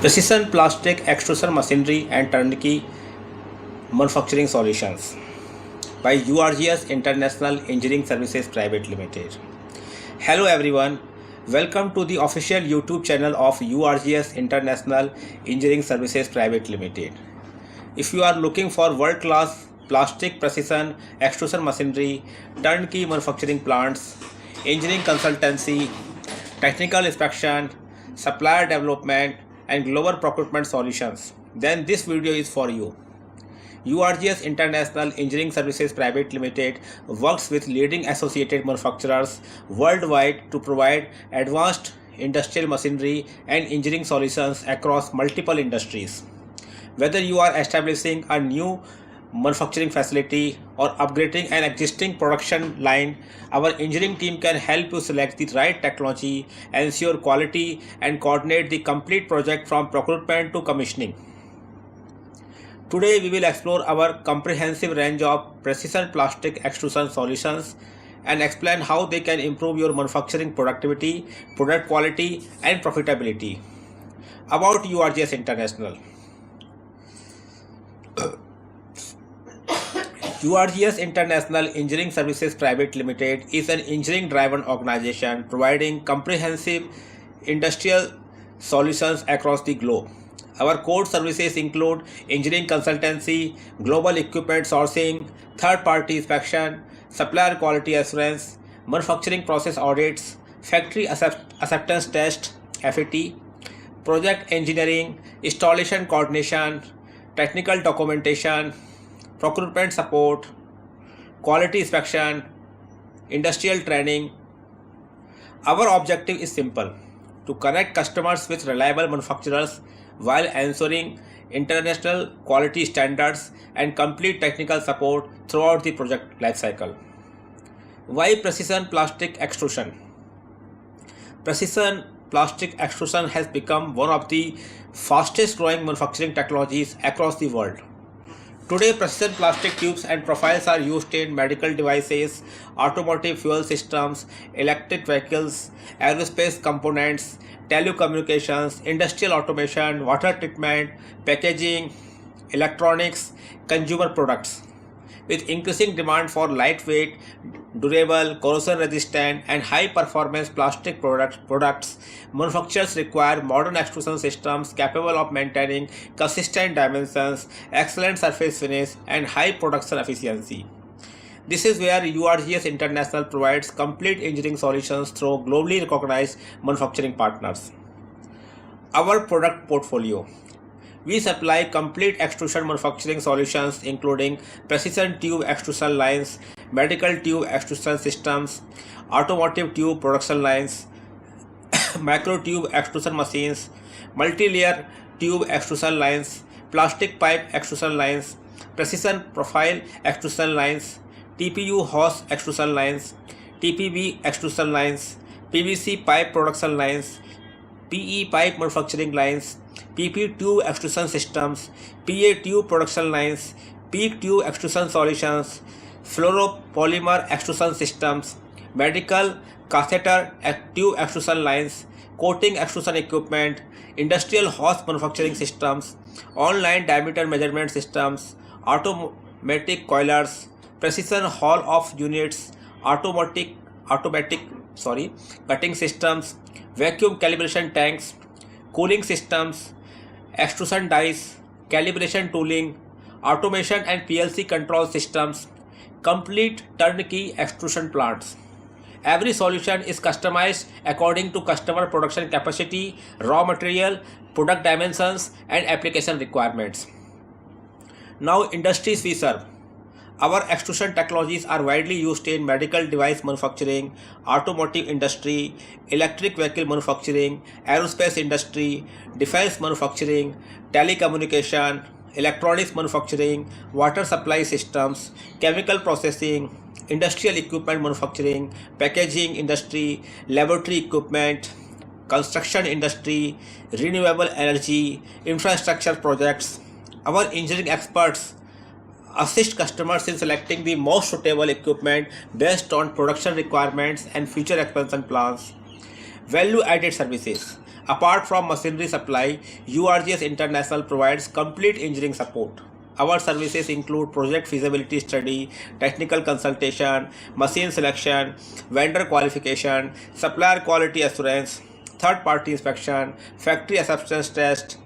Precision plastic extrusion machinery and turnkey manufacturing solutions by URGS International Engineering Services Private Limited. Hello everyone, welcome to the official YouTube channel of URGS International Engineering Services Private Limited. If you are looking for world-class plastic precision extrusion machinery, turnkey manufacturing plants, engineering consultancy, technical inspection, supplier development, and global procurement solutions, then this video is for you. URGS International Engineering Services Private Limited works with leading associated manufacturers worldwide to provide advanced industrial machinery and engineering solutions across multiple industries. Whether you are establishing a new manufacturing facility or upgrading an existing production line, our engineering team can help you select the right technology, ensure quality, and coordinate the complete project from procurement to commissioning. Today we will explore our comprehensive range of precision plastic extrusion solutions and explain how they can improve your manufacturing productivity, product quality, and profitability. About URGS International. URGS International Engineering Services Private Limited is an engineering-driven organization providing comprehensive industrial solutions across the globe. Our core services include engineering consultancy, global equipment sourcing, third-party inspection, supplier quality assurance, manufacturing process audits, factory acceptance test (FAT), project engineering, installation coordination, technical documentation, procurement support, quality inspection, industrial training. Our objective is simple: to connect customers with reliable manufacturers while ensuring international quality standards and complete technical support throughout the project lifecycle. Why precision plastic extrusion? Precision plastic extrusion has become one of the fastest growing manufacturing technologies across the world. Today, precision plastic tubes and profiles are used in medical devices, automotive fuel systems, electric vehicles, aerospace components, telecommunications, industrial automation, water treatment, packaging, electronics, consumer products. With increasing demand for lightweight, durable, corrosion-resistant, and high-performance plastic products, manufacturers require modern extrusion systems capable of maintaining consistent dimensions, excellent surface finish, and high production efficiency. This is where URGS International provides complete engineering solutions through globally recognized manufacturing partners. Our product portfolio. We supply complete extrusion manufacturing solutions including precision tube extrusion lines, medical tube extrusion systems, automotive tube production lines, micro tube extrusion machines, multi-layer tube extrusion lines, plastic pipe extrusion lines, precision profile extrusion lines, TPU hose extrusion lines, TPB extrusion lines, PVC pipe production lines, PE pipe manufacturing lines, PP tube extrusion systems, PA tube production lines, PEEK tube extrusion solutions, fluoropolymer extrusion systems, medical catheter tube extrusion lines, coating extrusion equipment, industrial hose manufacturing systems, online diameter measurement systems, automatic coilers, precision hall-off units, automatic cutting systems, vacuum calibration tanks, cooling systems, extrusion dies, calibration tooling, automation and PLC control systems, complete turnkey extrusion plants. Every solution is customized according to customer production capacity, raw material, product dimensions, and application requirements. Now, industries we serve. Our extrusion technologies are widely used in medical device manufacturing, automotive industry, electric vehicle manufacturing, aerospace industry, defense manufacturing, telecommunication, electronics manufacturing, water supply systems, chemical processing, industrial equipment manufacturing, packaging industry, laboratory equipment, construction industry, renewable energy, infrastructure projects. Our engineering experts assist customers in selecting the most suitable equipment based on production requirements and future expansion plans. Value added services. Apart from machinery supply, URGS International provides complete engineering support. Our services include project feasibility study, technical consultation, machine selection, vendor qualification, supplier quality assurance, third-party inspection, factory acceptance test,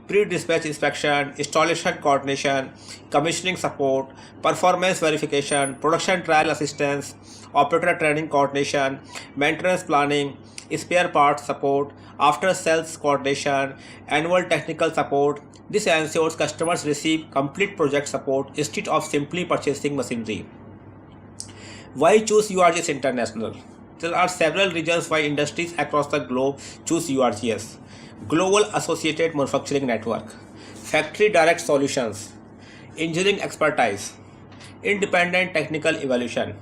pre-dispatch inspection, installation coordination, commissioning support, performance verification, production trial assistance, operator training coordination, maintenance planning, spare parts support, after sales coordination, annual technical support. This ensures customers receive complete project support instead of simply purchasing machinery. Why choose URGS International? There are several reasons why industries across the globe choose URGS. Global Associated Manufacturing Network, Factory Direct Solutions, Engineering Expertise, Independent Technical Evaluation,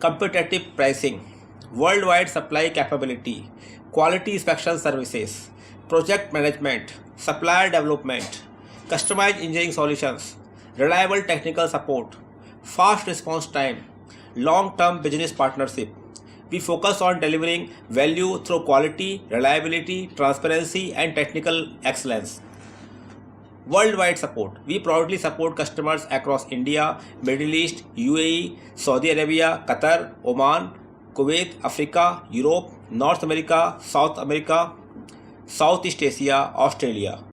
Competitive Pricing, Worldwide Supply Capability, Quality Inspection Services, Project Management, Supplier Development, Customized Engineering Solutions, Reliable Technical Support, Fast Response Time, Long-Term Business Partnership. We focus on delivering value through quality, reliability, transparency, and technical excellence. Worldwide support. We proudly support customers across India, Middle East, UAE, Saudi Arabia, Qatar, Oman, Kuwait, Africa, Europe, North America, Southeast Asia, Australia.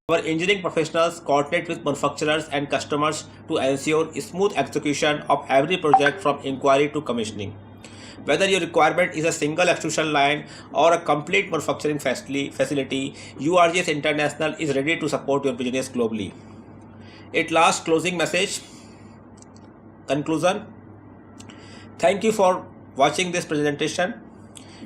Our engineering professionals coordinate with manufacturers and customers to ensure smooth execution of every project from inquiry to commissioning. Whether your requirement is a single extrusion line or a complete manufacturing facility, URGS International is ready to support your business globally. At last, closing message. Conclusion. Thank you for watching this presentation.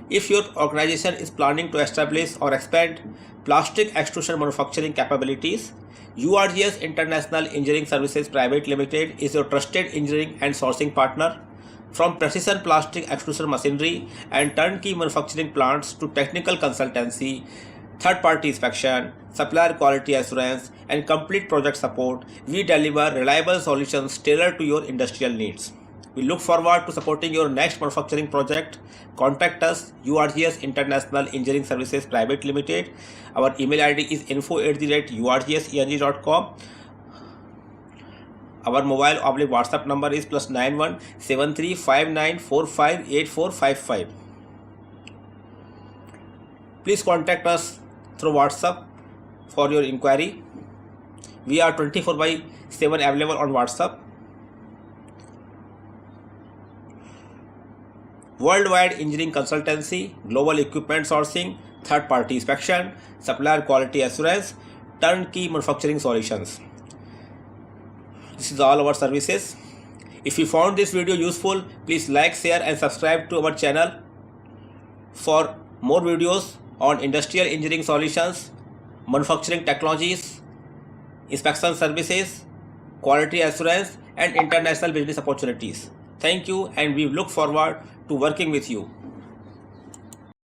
If your organization is planning to establish or expand plastic extrusion manufacturing capabilities, URGS International Engineering Services Private Limited is your trusted engineering and sourcing partner. From precision plastic extrusion machinery and turnkey manufacturing plants to technical consultancy, third-party inspection, supplier quality assurance, and complete project support, we deliver reliable solutions tailored to your industrial needs. We look forward to supporting your next manufacturing project. Contact us, URGS International Engineering Services Private Limited. Our email ID is info@urgseng.com. Our mobile / WhatsApp number is +91 7359458455. Please contact us through WhatsApp for your inquiry. We are 24/7 available on WhatsApp. Worldwide engineering consultancy, global equipment sourcing, third-party inspection, supplier quality assurance, turnkey manufacturing solutions. This is all our services. If you found this video useful, please like, share and subscribe to our channel for more videos on industrial engineering solutions, manufacturing technologies, inspection services, quality assurance and international business opportunities. Thank you, and we look forward to working with you.